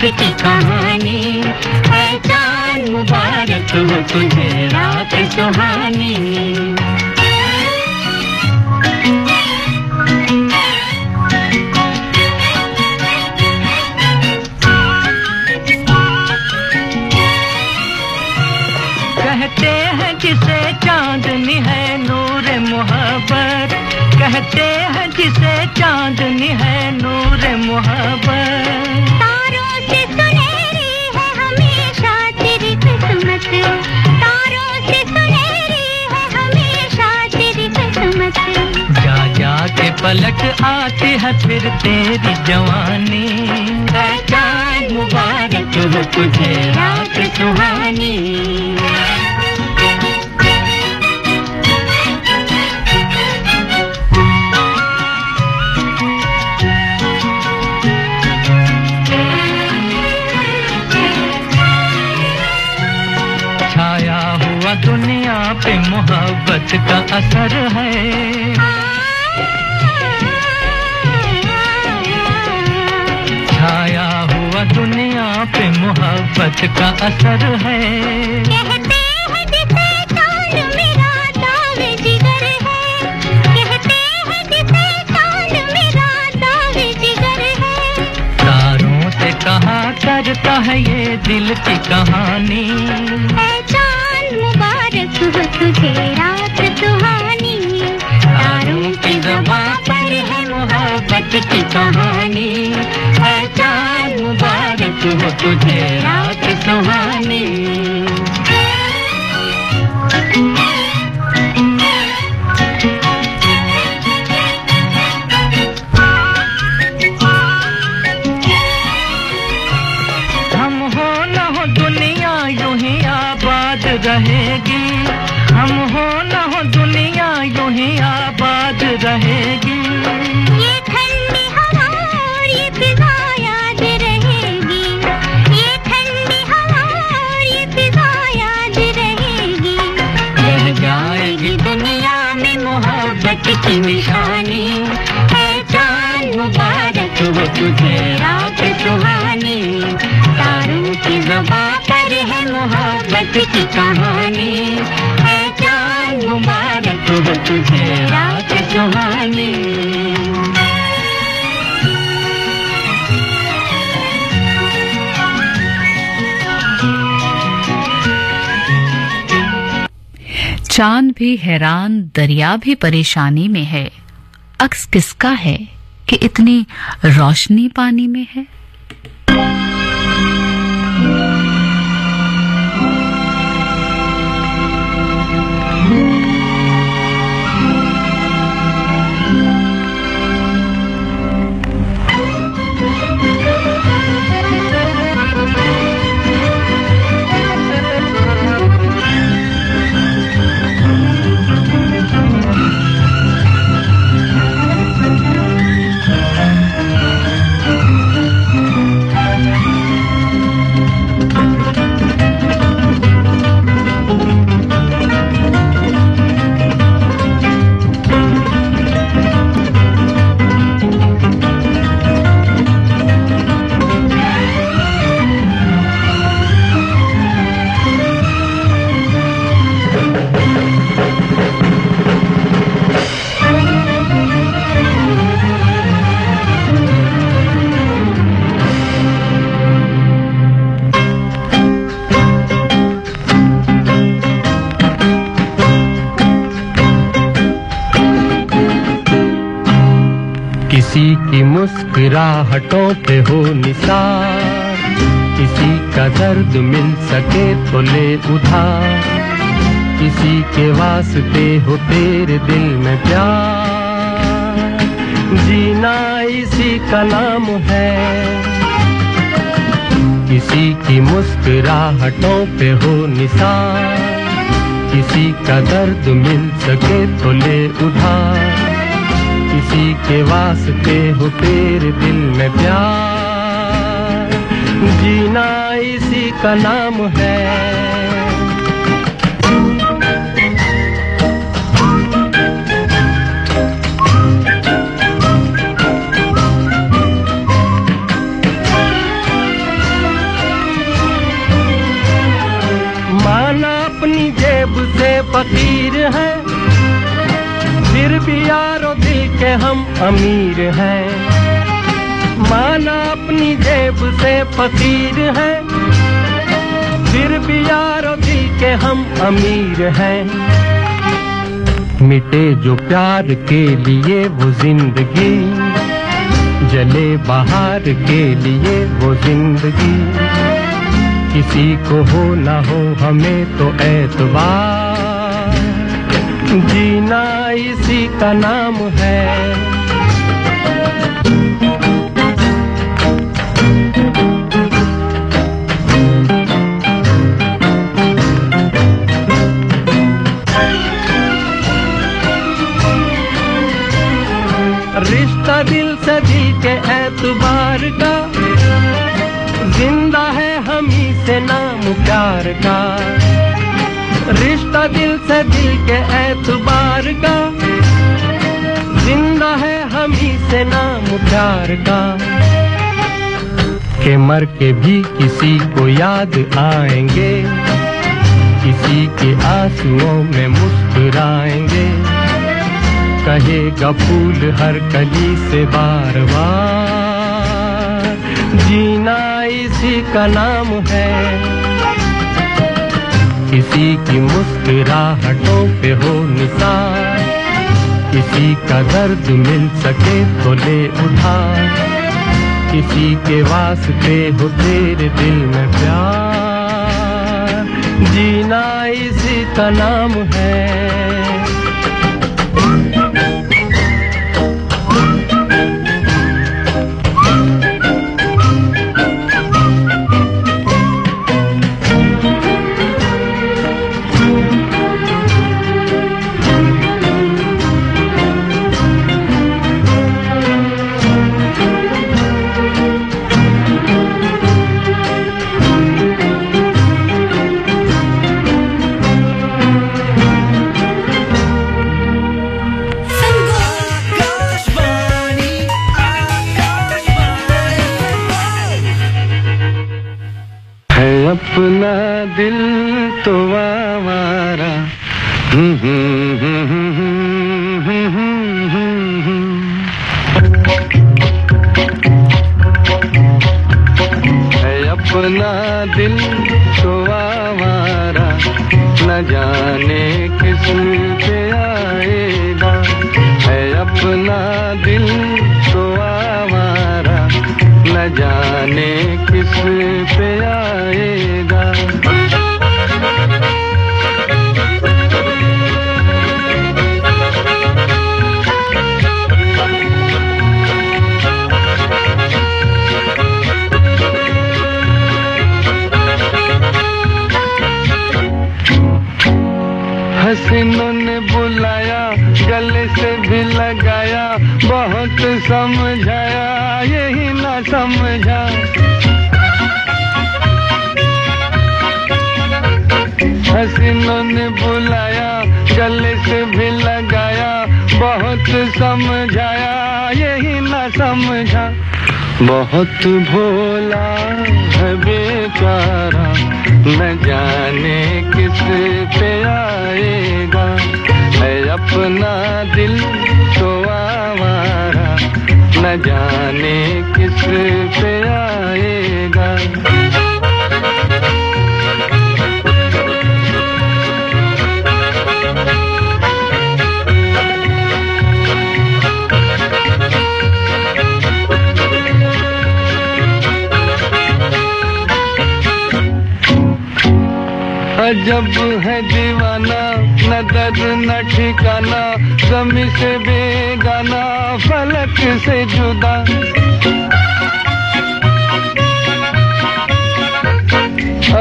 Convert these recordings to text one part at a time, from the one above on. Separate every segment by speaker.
Speaker 1: की कहानी है चांद मुबारक हो तुझे रात सुहानी कहते हैं जिसे चांदनी है नूर मोहब्बत कहते हैं जिसे चांदनी है नूर मोहब्बत तारों से सुनहरी है हमेशा तेरी किस्मत जा जा के पलट आती है फिर तेरी जवानी है चांद मुबारक हो तुझे रात सुहानी दुनिया पे मोहब्बत का असर है छाया हुआ दुनिया पे मोहब्बत का असर है कहते हैं जिसे चांद मेरा दाग जिगर है कहते हैं जिसे चांद मेरा दाग जिगर है तारों से कहा करता है ये दिल की कहानी मुबारक हो तुझे रात सुहानी तारों की ज़बां पर है मोहब्बत की कहानी है चांद मुबारक हो तुझे रात सुहानी हम हो न हो दुनिया यूं ही आबाद रहेगी हम हो न हो दुनिया यूं ही आबाद रहेगी ये ठंडी हवा और ये फिजा याद रहेगी ये ठंडी हवा और ये फिजा याद रहेगी रह जाएगी दुनिया में मोहब्बत की निशानी है चांद मुबारक हो तुझे रात सुहानी तारों की ज़बां पर है मोहब्बत की कहानी है चांद मुबारक हो तुझे रात सुहानी
Speaker 2: चांद भी हैरान दरिया भी परेशानी में है अक्स किसका है कि इतनी रोशनी पानी में है
Speaker 3: किसी की मुस्कुराहटों पे हो निसार किसी का दर्द मिल सके तो ले उधार किसी के वास्ते हो तेरे दिल में प्यार जीना इसी का नाम है किसी की मुस्कुराहटों पे हो निसार, किसी का दर्द मिल सके तो ले उधार, किसी के वास्ते हो तेरे दिल में प्यार, जीना इसी का नाम है।
Speaker 1: अपनी जेब से फकीर है, फिर भी यारो दिल के हम अमीर हैं। माना अपनी जेब से फकीर है, फिर भी यारो दिल के हम अमीर हैं।
Speaker 3: मिटे जो प्यार के लिए वो जिंदगी, जले बाहर के लिए वो जिंदगी, किसी को हो ना हो हमें तो एतबार, जीना इसी का नाम है।
Speaker 1: रिश्ता दिल से दिल के एतबार का, जिंदा है हम ही से नाम प्यार का। रिश्ता दिल से दिल के एतबार का, जिंदा है हम ही से नाम प्यार का।
Speaker 3: के मर के भी किसी को याद आएंगे, किसी के आंसुओं में मुस्कुराएंगे, कहेगा फूल हर कली से बार बार, जीना इसी का नाम है। किसी की मुस्कुराहटों पे हो निसार, किसी का दर्द मिल सके तो ले उधार, किसी के वास्ते हो तेरे दिल में प्यार, जीना इसी का नाम है। अपना दिल तो आवारा, है अपना दिल तो आवारा, न जाने किस पे आएगा। है अपना दिल तो आवारा, न जाने किस पे आएगा। हसीनों ने बुलाया, गले से भी लगाया, बहुत समझाया यही ना समझा। हसीनों ने बुलाया, गले से भी लगाया, बहुत समझाया यही ना समझा। बहुत भोला है बेचारा, न जाने किस पे आएगा। है अपना दिल तो आवारा, न जाने किस पे आएगा। अजब है दीवाना, न दर्द न ठिकाना, ज़मी से बेगाना, फलक से जुदा।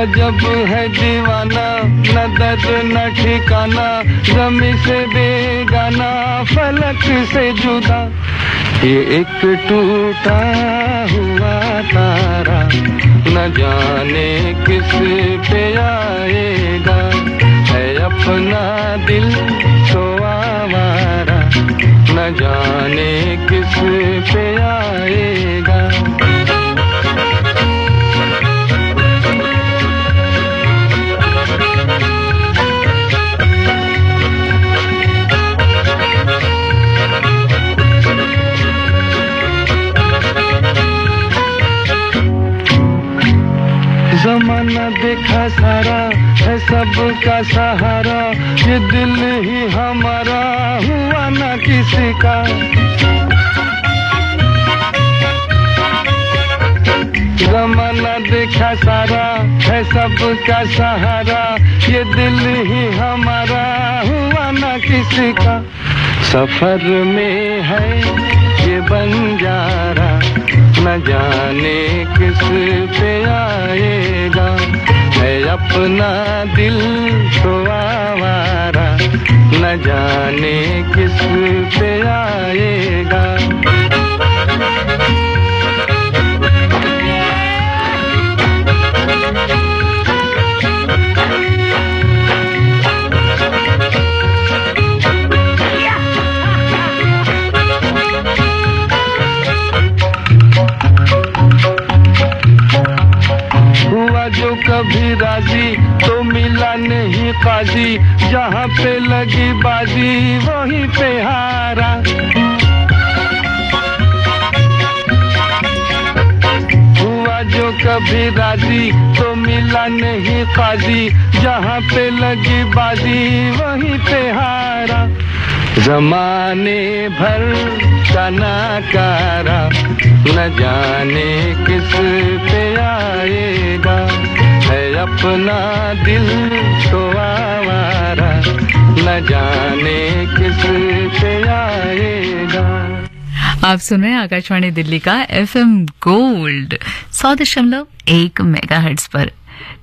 Speaker 4: अजब है दीवाना, न दर्द न ठिकाना, ज़मीं से बेगाना, फलक से जुदा। ये एक टूटा हुआ तारा, न जाने किस पे आएगा। है अपना दिल तो आवारा, न जाने किस पे आएगा। ज़माना देखा सारा है सबका सहारा, ये दिल ही हमारा हुआ ना किसी का। ज़माना देखा सारा है सबका सहारा, ये दिल ही हमारा हुआ ना किसी का। सफर में है ये बंजारा, न जाने किस पे आएगा। है अपना दिल तो आवारा, न जाने किस पे आएगा। जो कभी राजी तो मिला नहीं काजी, जहाँ पे लगी बाजी वहीं पे हारा। हुआ जो कभी राजी तो मिला नहीं काजी, जहाँ पे लगी बाजी वहीं पे हारा। ज़माने भर का नाकारा, न जाने किस पे आएगा। है अपना दिल तो आवारा, न जाने किस पे आएगा।
Speaker 2: आप सुन रहे हैं आकाशवाणी दिल्ली का FM गोल्ड 100.1 मेगाहर्ट्ज पर।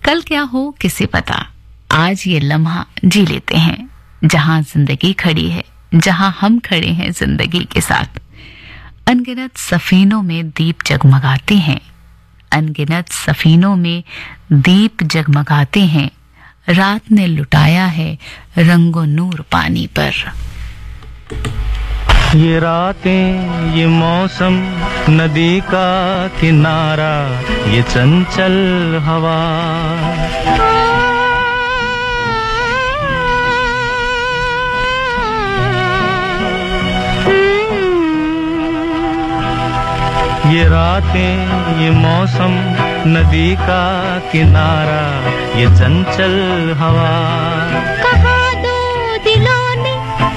Speaker 2: कल क्या हो किसे पता, आज ये लम्हा जी लेते हैं जहां जिंदगी खड़ी है, जहां हम खड़े हैं जिंदगी के साथ। अनगिनत सफीनों में दीप जगमगाते हैं, अनगिनत सफीनों में दीप जगमगाते हैं। रात ने लुटाया है रंगो नूर पानी पर।
Speaker 5: ये रातें, ये मौसम, नदी का किनारा, ये चंचल हवा। ये रातें, ये मौसम, नदी का किनारा, ये चंचल हवा।
Speaker 6: कहा दो दिलों ने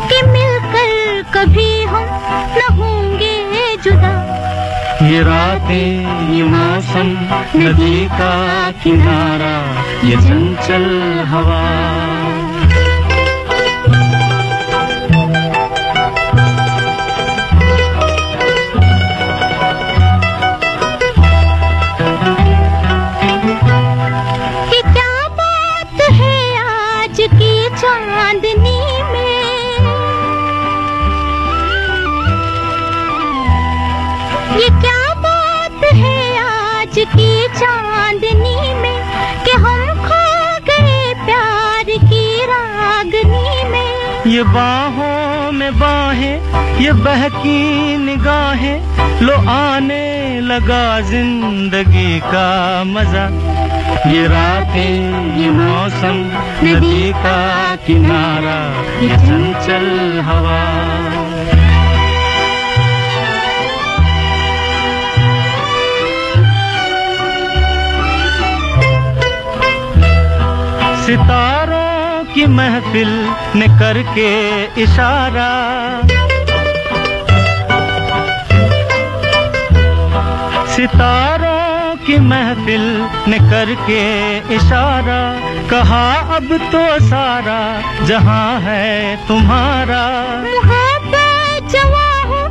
Speaker 6: कि मिलकर कभी हम न होंगे जुदा।
Speaker 5: ये रातें, ये मौसम, नदी का किनारा, ये चंचल हवा।
Speaker 6: चांदनी में ये क्या बात है आज की चांदनी में, कि हम खो गए प्यार की रागनी में।
Speaker 5: ये बाहों में बाहें, ये बहकी निगाहें, लो आने लगा जिंदगी का मजा। ये रातें, ये मौसम, नदी का किनारा, ये चंचल हवा। सितारों की महफिल ने करके इशारा, सितारों की महफिल ने करके इशारा, कहा अब तो सारा जहां है तुम्हारा।
Speaker 6: मुहब्बत जवां हो,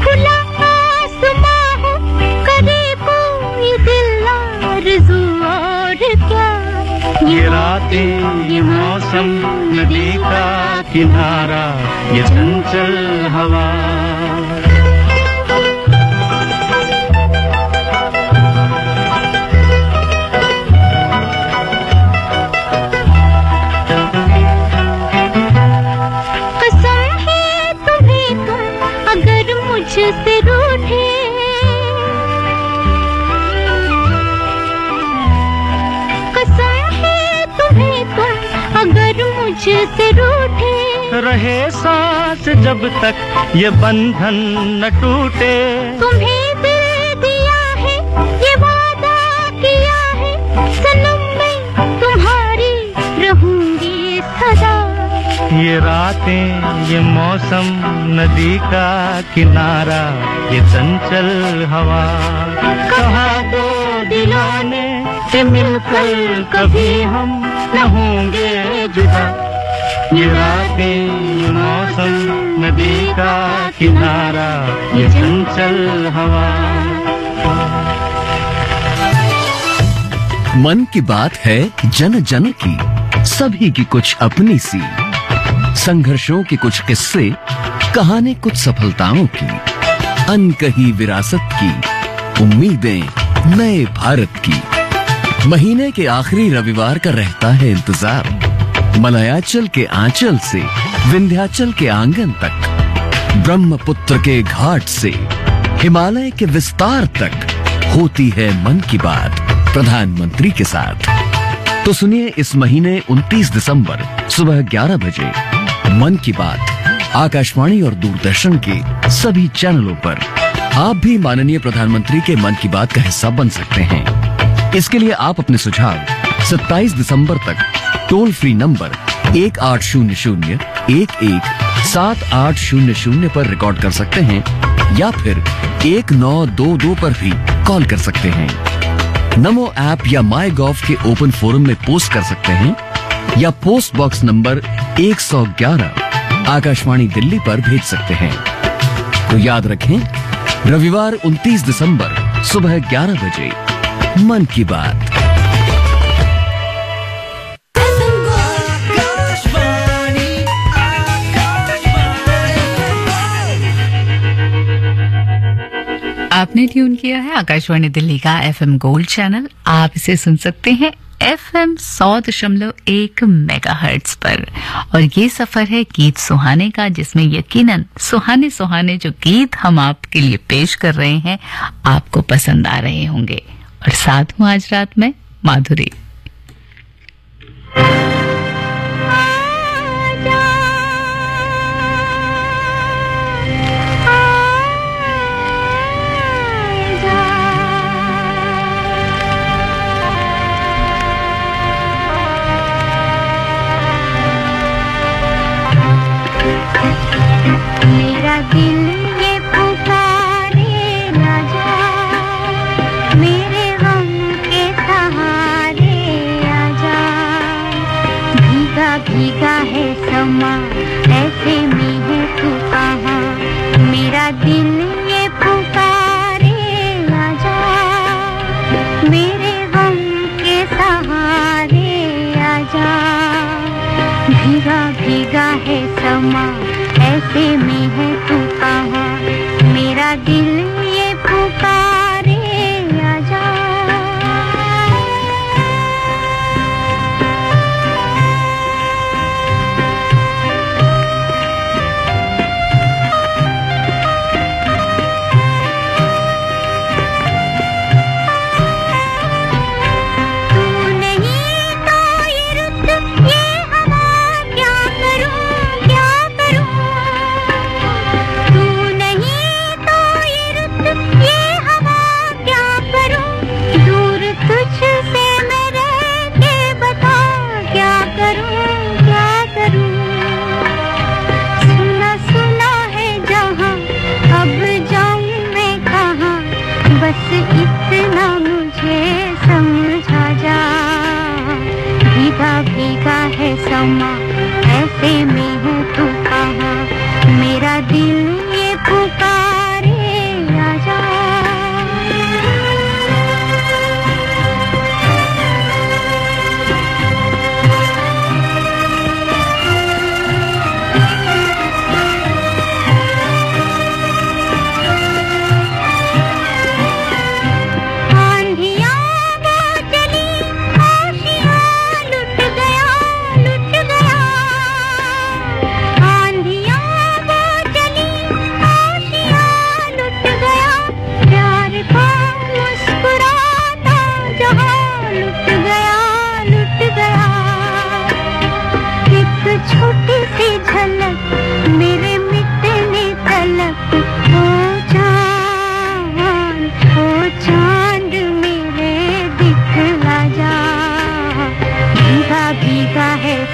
Speaker 6: खुला आसमां हो, करे कोई दिल आरज़ू और क्या।
Speaker 5: ये रातें, ये मौसम, नदी का किनारा, ये चंचल हवा।
Speaker 6: मुझसे रूठे, कसम है तुम्हें तुम अगर मुझसे रूठे,
Speaker 5: रहे सांस जब तक ये बंधन न टूटे।
Speaker 6: तुम्हें दिल दिया है, ये वादा किया है, सनम मैं तुम्हारी रहूंगी सदा।
Speaker 5: ये रातें, ये मौसम, नदी का किनारा, ये चंचल हवा। कहा दो दिलों ने कि मिलकर कभी हम न होंगे जुदा। ये रातें, ये मौसम, नदी का किनारा, ये चंचल हवा।
Speaker 7: मन की बात है जन जन की, सभी की कुछ अपनी सी, संघर्षों के कुछ किस्से, कहानी कुछ सफलताओं की, अनकही विरासत की, उम्मीदें नए भारत की। महीने के आखिरी रविवार का रहता है इंतजार, मलयाचल के आंचल से विंध्याचल के आंगन तक, ब्रह्मपुत्र के घाट से हिमालय के विस्तार तक होती है मन की बात प्रधानमंत्री के साथ। तो सुनिए इस महीने 29 दिसंबर सुबह 11 बजे मन की बात आकाशवाणी और दूरदर्शन के सभी चैनलों पर। आप भी माननीय प्रधानमंत्री के मन की बात का हिस्सा बन सकते हैं। इसके लिए आप अपने सुझाव 27 दिसंबर तक टोल फ्री नंबर 1800-11-7800 पर रिकॉर्ड कर सकते हैं या फिर 1922 पर भी कॉल कर सकते हैं। नमो ऐप या माई गॉव के ओपन फोरम में पोस्ट कर सकते हैं या post box number 111 Akashvani Delhi पर भेज सकते हैं। तो याद रखें, रविवार 29 दिसंबर सुबह 11 बजे मन की बात।
Speaker 2: आपने ट्यून किया है आकाशवाणी दिल्ली का FM गोल्ड चैनल। आप इसे सुन सकते हैं FM 100.1 मेगाहर्ट्ज पर। और ये सफर है गीत सुहाने का, जिसमें यकीनन सुहाने सुहाने जो गीत हम आपके लिए पेश कर रहे हैं आपको पसंद आ रहे होंगे। और साथ हूं आज रात में माधुरी।
Speaker 6: मेरा दिल ये पुकारे राजा, मेरे गम के सहारे आजा। भीगा भीगा है समा, ऐसे में है तू कहाँ। मेरा दिल ये पुकारे राजा, मेरे गम के सहारे आजा। भीगा भीगा है समा, ऐसे में है तू कहाँ। मेरा दिल ये पुकारे आजा। बस इतना मुझे समझा जा। भीगा भीगा है समा, ऐसे में है तू कहाँ। मेरा दिल ये पुकारे आजा।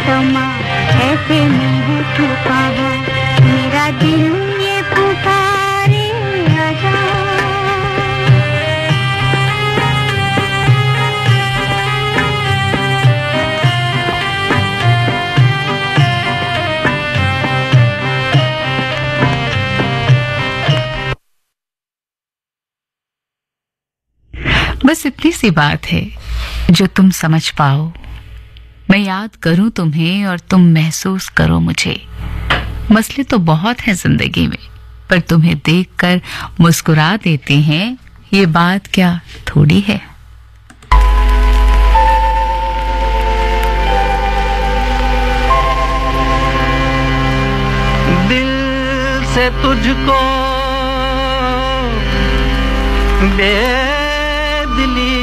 Speaker 6: समा ऐसे में है तू कहाँ, मेरा दिल ये पुकारे आजा।
Speaker 2: बस इतनी सी बात है जो तुम समझ पाओ, मैं याद करूं तुम्हें और तुम महसूस करो मुझे। मसले तो बहुत हैं जिंदगी में, पर तुम्हें देखकर मुस्कुरा देते हैं, ये बात क्या थोड़ी है।
Speaker 1: दिल से तुझको बेदिली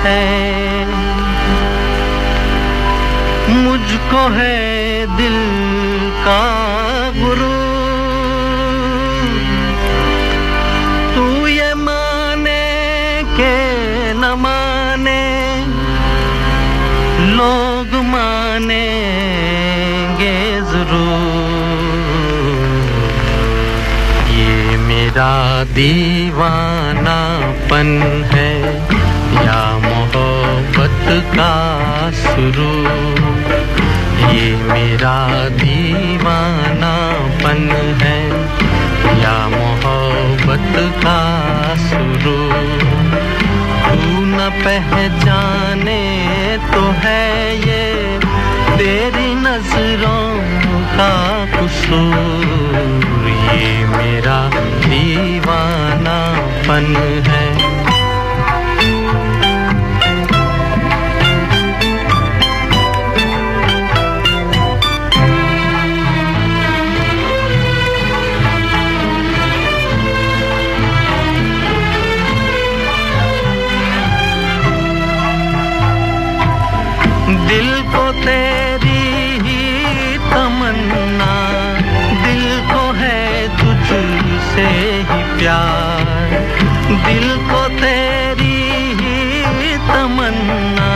Speaker 1: है, मुझको है दिल का गुरूर। तू ये माने के न माने, लोग मानेंगे जरूर। ये मेरा दीवानापन है या मोहब्बत का सुरूर। ये मेरा दीवानापन है या मोहब्बत का सुरूर। तू न पहचाने तो है ये तेरी नजरों का कसूर। ये मेरा दीवानापन है। दिल को तेरी ही तमन्ना, दिल को है तुझसे ही प्यार। दिल को तेरी ही तमन्ना,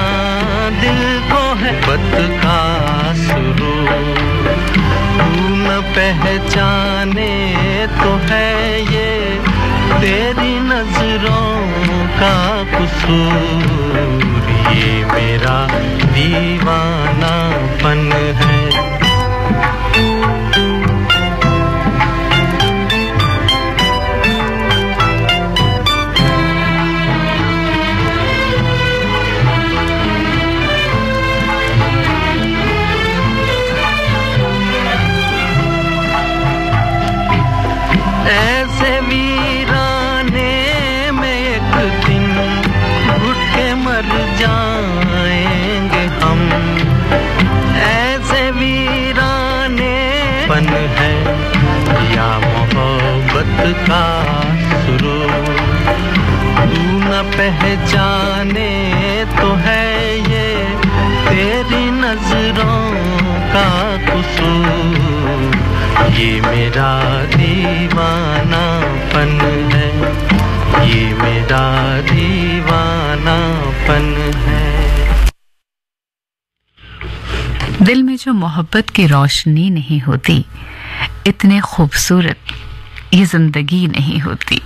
Speaker 1: दिल को है बत का सुरूर। तू न पहचाने तो है ये तेरी नजरों का कसूर। ये मेरा दीवानापन है। ऐसे वीराने में एक दिन घुट के मर जाएंगे हम। ऐसे वीराने पन है या मोहब्बत का सुरूर। तू न पहचाने तो है ये तेरी नजरों का कसूर। ये मेरा दीवानापन है, ये मेरा दीवानापन है।
Speaker 2: दिल में जो मोहब्बत की रोशनी नहीं होती, इतने खूबसूरत ये जिंदगी नहीं होती।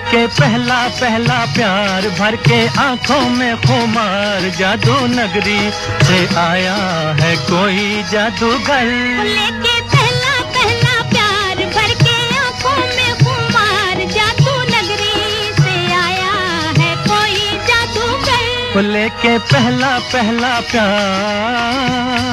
Speaker 1: के पहला पहला प्यार भर के आंखों में खुमार, जादू नगरी से आया है कोई जादूगर।
Speaker 6: लेके पहला पहला प्यार भर के आंखों में खुमार, जादू नगरी से आया है कोई जादूगर।
Speaker 1: लेके पहला पहला प्यार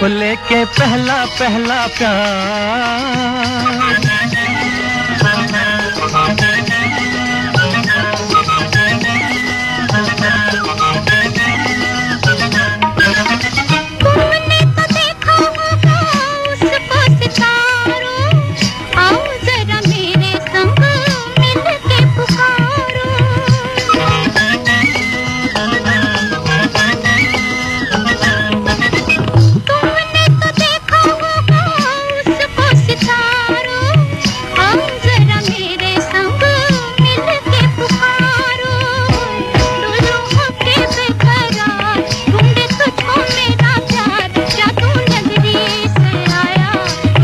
Speaker 1: वो लेके पहला पहला प्यार।
Speaker 6: तुमने तो देखा होगा उसको सितारों, आओ जरा मेरे संग मिल के पुकारो। तुमने तो देखा होगा उसको सितारों, आओ जरा मेरे संग मिल के पुकारो। डोलो होके बेकरार, ढूंढे तुझको मेरा प्यार, जादू नगरी से आया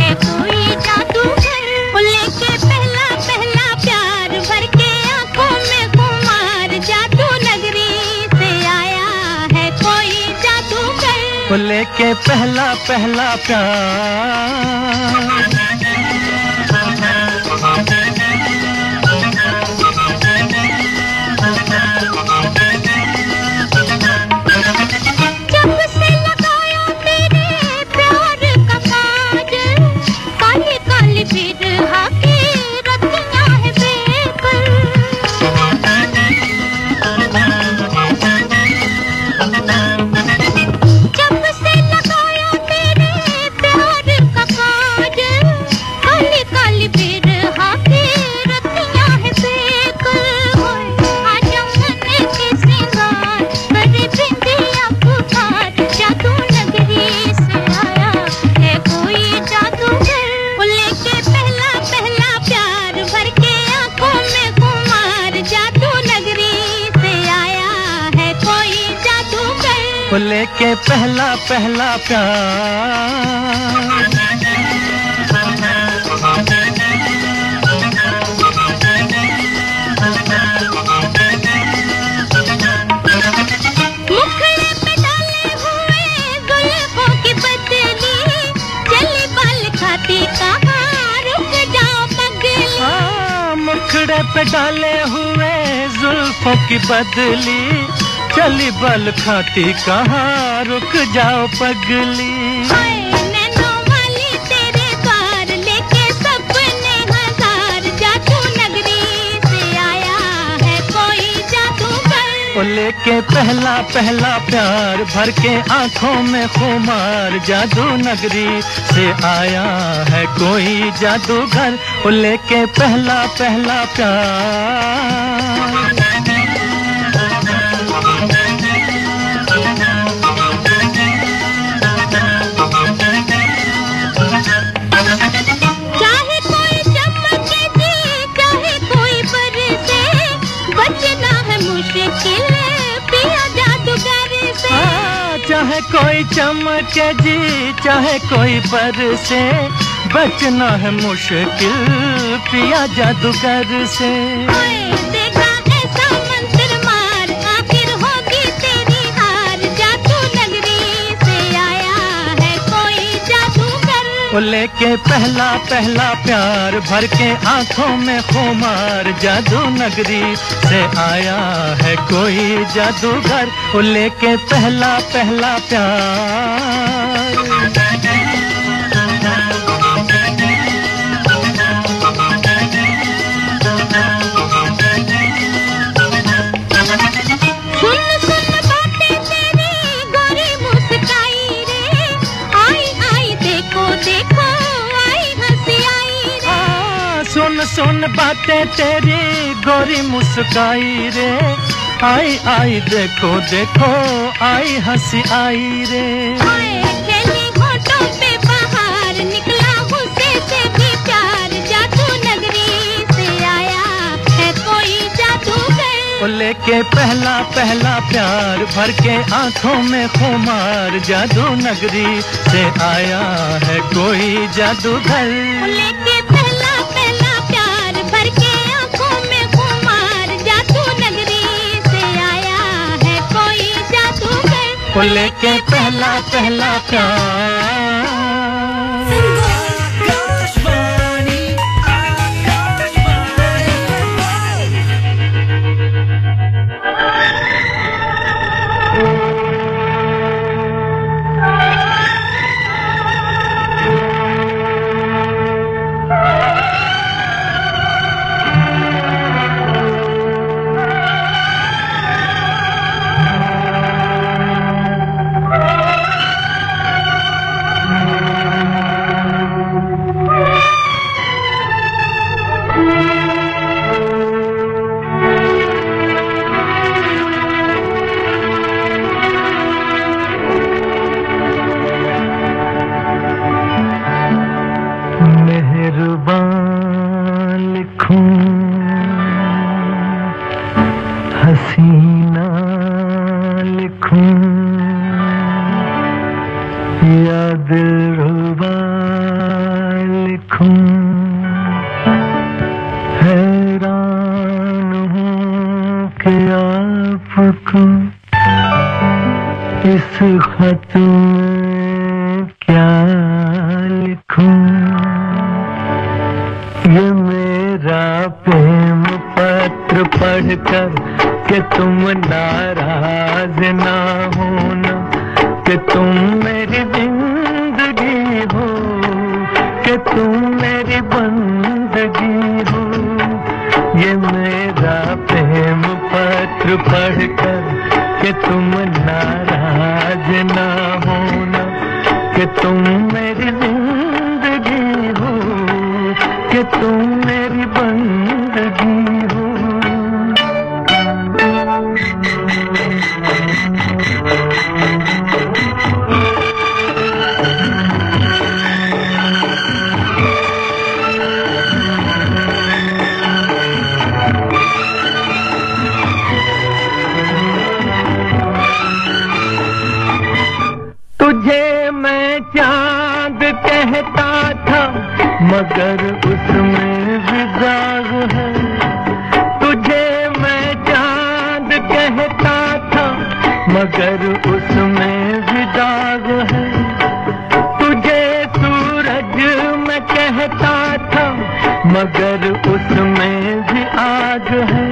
Speaker 6: है कोई जादूगर। वो लेके पहला पहला प्यार, भर के आंखों में खुमार, जादू नगरी से आया है कोई जादूगर।
Speaker 1: वो लेके पहला पहला प्यार।
Speaker 6: जब से लगाया तेरे प्यार का काजल, काली काली बिरहा की रतियां है बेकल। जब से लगाया तेरे प्यार का काजल, काली काली बिरहा की रतियां है बेकल। आजा मन के सिंगार, करे बिंदिया पुकार, जादू नगरी से आया है कोई जादूगर। वो लेके पहला पहला प्यार, भर के आंखों में खुमार, जादू नगरी से आया है कोई जादूगर।
Speaker 1: वो लेके पहला पहला प्यार।
Speaker 6: मुखड़े पे डाले हुए जुल्फों की बदली, चली बाल खाती कहाँ रुक जाओ पगली।
Speaker 1: हाँ, मुखड़े पे डाले हुए जुल्फों की बदली, चली बल खाती कहाँ रुक जाओ पगली।
Speaker 6: हाय नैनों वाली तेरे द्वार, लेके सपने हजार, जादू नगरी से आया है कोई जादूगर।
Speaker 1: वो लेके पहला पहला प्यार, भर के आंखों में खुमार, जादू नगरी से आया है कोई जादूगर। वो लेके पहला पहला प्यार।
Speaker 6: चाहे कोई चमके जी, चाहे कोई बरसे, बचना है मुश्किल पिया जादूगर से।
Speaker 1: हाँ, चाहे कोई चमके जी, चाहे कोई बरसे, बचना है मुश्किल पिया जादूगर से।
Speaker 6: हाय देखा ऐसा मंत्र मार, आखिर होगी तेरी हार, जादू नगरी से आया है कोई जादूगर।
Speaker 1: वो लेके पहला पहला प्यार, भर के आंखों में खुमार, जादू नगरी से आया है कोई जादूगर। वो लेके पहला पहला प्यार।
Speaker 6: सुन सुन बातें तेरी गोरी मुस्काई रे, आई आई देखो देखो आई हंसी आई रे।
Speaker 1: हाँ, सुन सुन बातें तेरी गोरी मुस्काई रे, आई आई देखो देखो आई हंसी आई रे।
Speaker 6: हाय खेली होठों पे बहार, निकला हुस्से से भी प्यार, जादू नगरी से आया है कोई जादूगर।
Speaker 1: वो लेके पहला पहला प्यार, भर के आंखों में खुमार, जादू नगरी से आया है कोई जादूगर।
Speaker 6: वो लेके पहला पहला प्यार, भर के आंखों में खुमार, जादू नगरी से आया है कोई जादूगर।
Speaker 1: वो लेके पहला पहला प्यार।
Speaker 3: या दिलरुबा लिखूं, हैरान हूँ कि आपको इस खत में क्या लिखूं। ये मेरा प्रेम पत्र पढ़कर कि तुम नाराज ना होना, कि तुम मेरी जिंदगी हो, कि तुम मेरी बंदगी हो। ये मेरा प्रेम पत्र पढ़कर कि तुम नाराज ना होना, कि तुम मेरी जिंदगी हो, कि तुम मेरी बंदगी हो। तुझे मैं चांद कहता था मगर उसमें भी दाग है। तुझे मैं चांद कहता था मगर उसमें भी दाग है। तुझे सूरज मैं कहता था मगर उसमें भी आग है।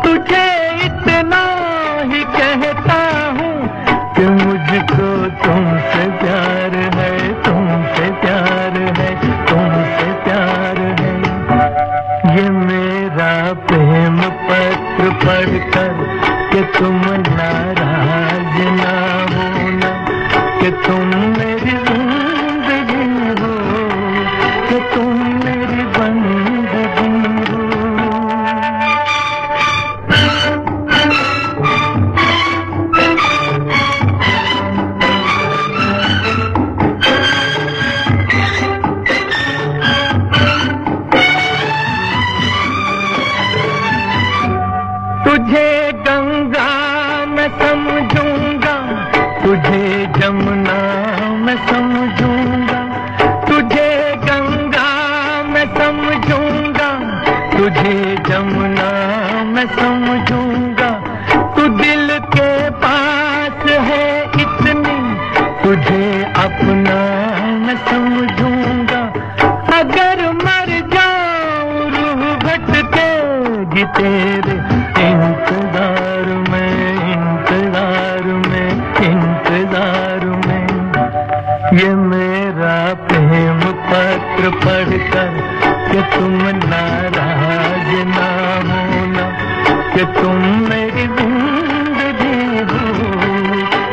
Speaker 3: तुझे इतना ही कहता हूँ कि मुझको तुमसे प्यार है, तुमसे प्यार है, तुमसे प्यार है। ये मेरा प्रेम पत्र पढ़कर कि तुम नाराज ना होना, कि तुम मेरी जिंदगी हो, कि तुम मेरी बंदगी हो। तुझे गंगा मैं समझूंगा, तुझे जमुना मैं समझूंगा। तुझे गंगा मैं समझूंगा, तुझे जमुना मैं समझूंगा। तू दिल के पास है इतनी, तुझे अपना मैं समझूंगा। अगर मर जाऊं रूह भटकेगी तेरे इंतजार में, इंतजार में, इंतजार में। ये मेरा प्रेम पत्र पढ़कर कि तुम नाराज ना होना, कि तुम मेरी जिंदगी हो,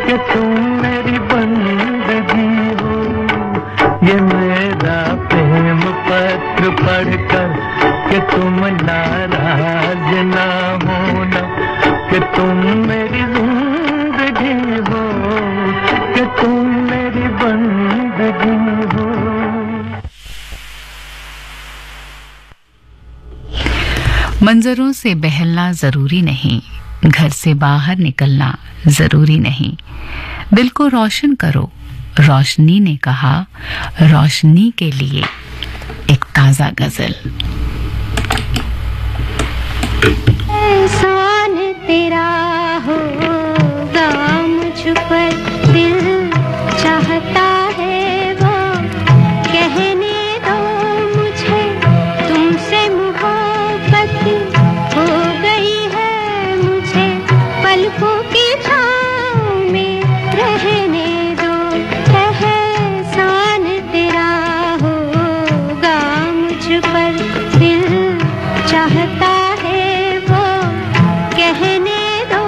Speaker 3: कि तुम मेरी बंदगी हो। ये मेरा प्रेम पत्र पढ़कर कि तुम नाराज ना होना, कि तुम मेरी जिंदगी हो, कि तुम मेरी बंदगी हो।
Speaker 2: मंजरों से बहलना जरूरी नहीं, घर से बाहर निकलना जरूरी नहीं। दिल को रोशन करो, रोशनी ने कहा, रोशनी के लिए एक ताजा गजल।
Speaker 6: एहसान तेरा होगा मुझ पर, दिल चाहता है वो कहने दो मुझे, तुमसे मोहब्बत हो गई है मुझे, पलकों की छाँव में रहने दो। एहसान तेरा होगा मुझ पर, दिल चाहता है वो कहने दो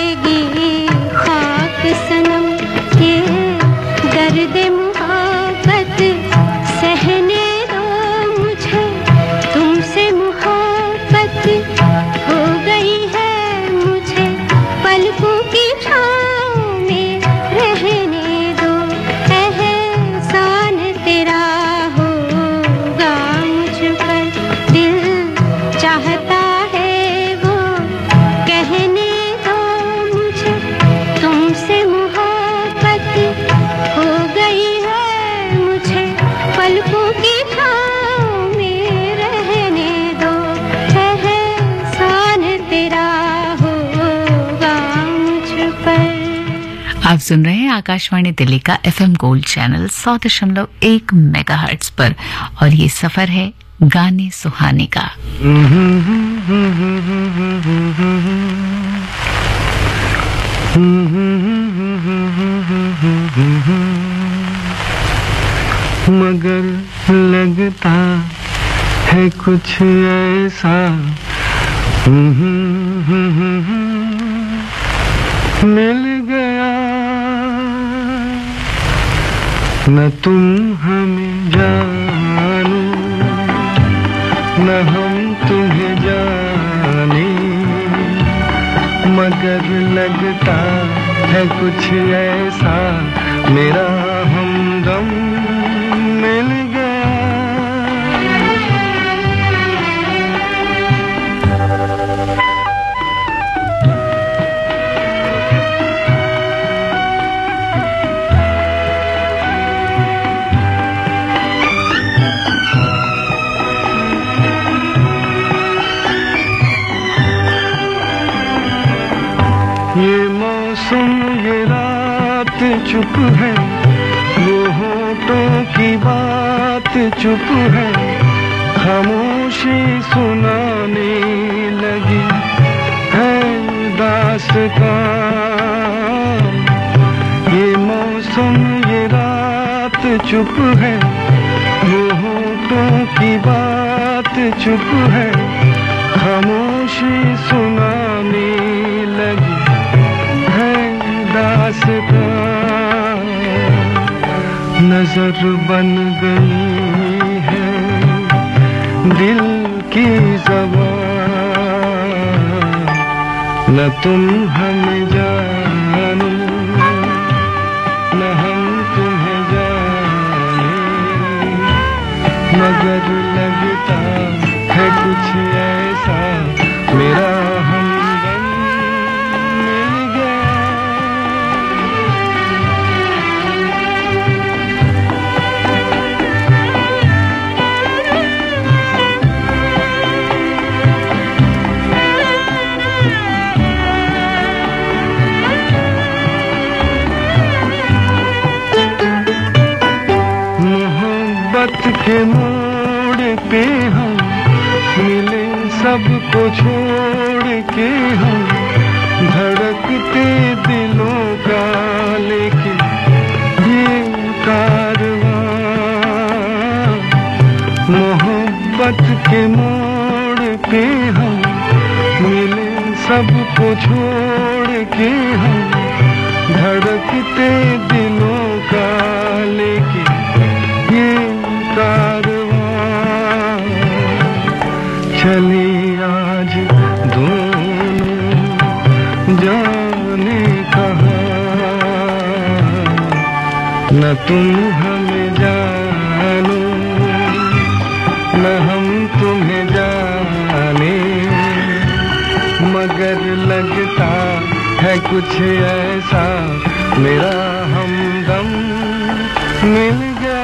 Speaker 6: रहेगी खाक सनम ये दर्द मोहब्बत सहने दो मुझे तुमसे मोहब्बत हो गई है मुझे पलकों की छाँव में रहने दो एहसान तेरा होगा मुझ पर दिल चाहता है वो कहने दो मुझे तुमसे मोहब्बत हो गई है मुझे पलकों की छाँव में रहने दो एहसान तेरा होगा मुझ पर।
Speaker 2: आप सुन रहे हैं आकाशवाणी दिल्ली का FM गोल्ड चैनल 100.1 मेगाहर्ट्ज पर और ये सफर है गाने सुहाने का।
Speaker 4: मगर लगता है कुछ ऐसा मिल गया न तुम हमें जानो न हम तुम्हें जाने मगर लगता है कुछ ऐसा मेरा हमदम मिल गया। ये मौसम ये रात चुप है वो होठों की बात चुप है खामोशी सुनाने लगी है दास्तां। ये मौसम ये रात चुप है वो होठों की बात चुप है खामोशी सुनाने लगी दास्तां। नजर बन गई है दिल की ज़बान न तुम हमें जानो न हम तुम्हें जाने मगर लगता है कुछ ऐसा मेरा के मोड़ पे हम मिले सबको छोड़ के हम धड़कते दिलों का लेके ये कारवां मोहब्बत के मोड़ पे हम मिले सबको छोड़ के हम धड़कते दिलों का लेके ये कारवां चली आज दोनों जाने कहाँ न तुम हमें जानो न हम तुम्हें जाने मगर लगता है कुछ ऐसा मेरा हमदम मिल गया।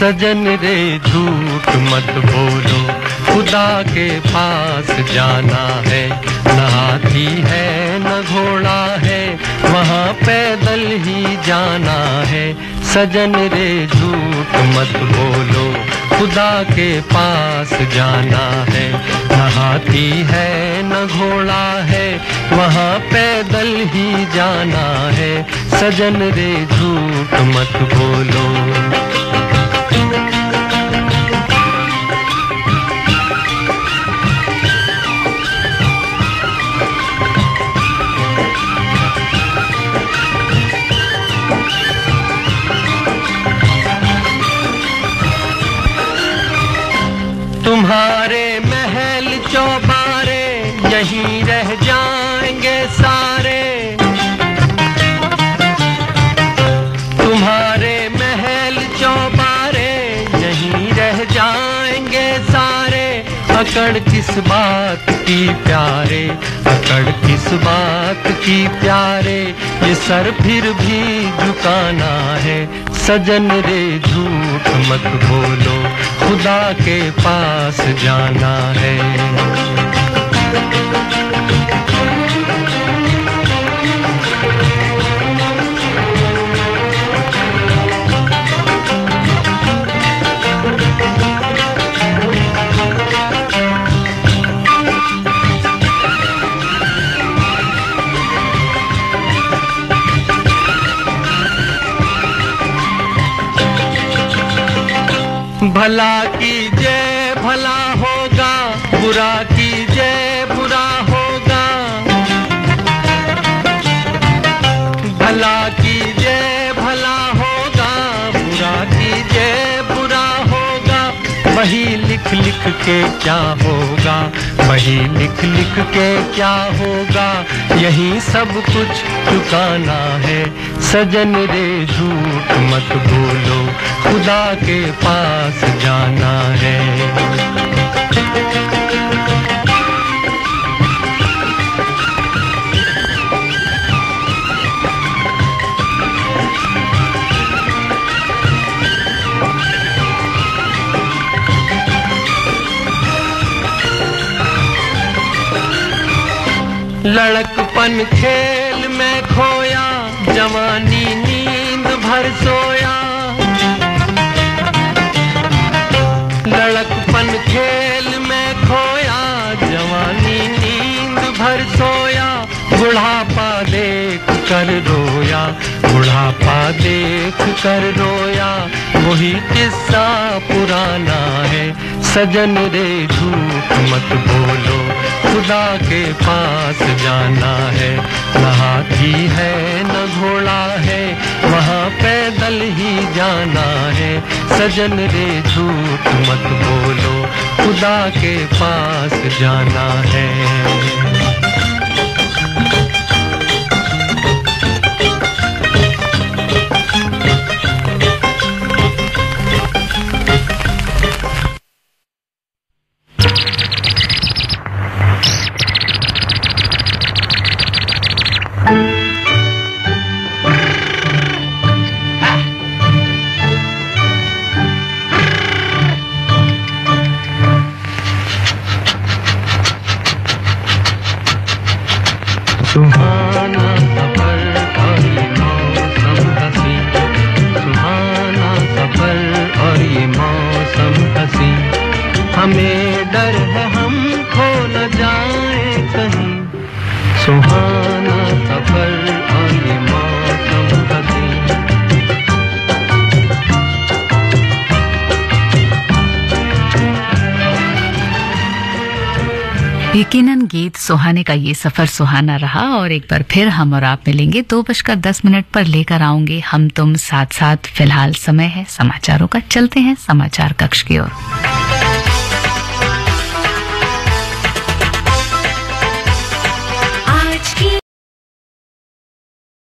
Speaker 3: सजन रे झूठ मत बोलो खुदा के पास जाना है न हाथी है न घोड़ा है वहाँ पैदल ही जाना है। सजन रे झूठ मत बोलो खुदा के पास जाना है। न हाथी है न घोड़ा है, वहाँ पैदल ही जाना है। सजन रे झूठ मत बोलो। तुम्हारे महल चौबारे यहीं रह जाएंगे सारे। तुम्हारे महल चौबारे यहीं रह जाएंगे सारे। अकड़ किस बात की प्यारे, अकड़ किस बात की प्यारे। ये सर फिर भी झुकाना है। सजन रे झूठ मत बोलो, खुदा के पास जाना है। भला कीजिए भला होगा, बुरा कीजिए बुरा होगा। भला कीजिए भला होगा, बुरा कीजिए बुरा होगा। वही लिख लिख के क्या होगा, वही लिख लिख के क्या होगा। यही सब कुछ चुकाना है। सजन रे झूठ मत बोलो, खुदा के पास जाना है। लड़कपन खेल में खोया, जवानी नींद भर सोया। लड़कपन खेल में खोया, जवानी नींद भर सोया। बुढ़ापा देख कर रोया, बुढ़ापा देख कर रोया। वही किस्सा पुराना है। सजन रे झूठ मत बोलो, खुदा के पास जाना है। न हाथी है न घोड़ा है, वहाँ पैदल ही जाना है। सजन रे झूठ मत बोलो, खुदा के पास जाना है। सुहाना सफर और ये मौसम हंसी, सुहाना सफर और ये मौसम हंसी। हमें डर है हम खो न जाए कहीं, सुहाना सफर और ये मौसम हंसी।
Speaker 2: यकीनन गीत सुहाने का ये सफर सुहाना रहा और एक बार फिर हम और आप मिलेंगे 2:10 पर लेकर आऊंगे हम तुम साथ साथ। फिलहाल समय है समाचारों का, चलते हैं समाचार कक्ष की ओर।